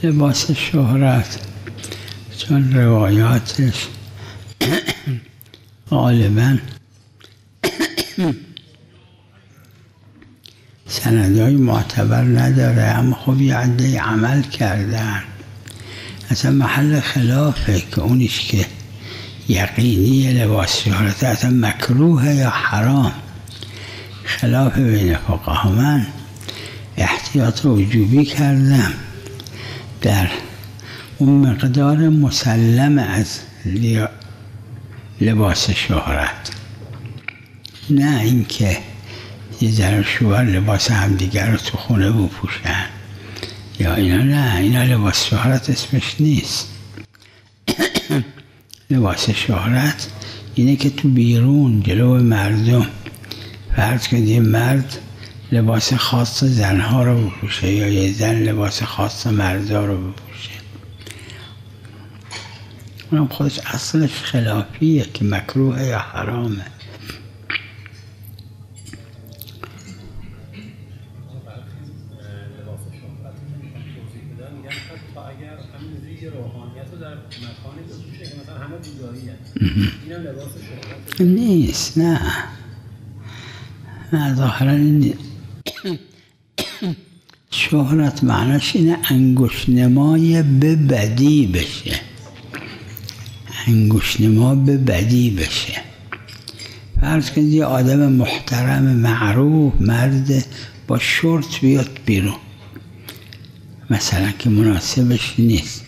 لباس شهرت، چون روایاتش غالباً سندهای معتبر نداره، اما خب یه عده عمل کردن. اصلا محل خلافه که اونیش که یقینی لباس شهرت اصلا مکروه یا حرام، خلاف بین فقها. من احتیاط وجوبی کردم در اون مقدار مسلم از لباس شهرت، نه اینکه یه ذره شوهر لباس همدیگر رو تو خونه بپوشن یا اینا، نه، اینا لباس شهرت اسمش نیست. لباس شهرت اینه که تو بیرون جلو مردم، فرض کنید یه مرد لباس خاص زنها رو بپوشه یا یه زن لباس خاص مردها رو بپوشه، اونم خودش اصلش خلافیه که مکروه یا حرامه. نیست، نه ظاهرا شهرت معناش اینه انگشت‌نمای به بدی بشه، انگشت‌نما به بدی بشه. فرض کنید یه آدم محترم معروف مرد با شورت بیاد بیرون مثلا که مناسبش نیست،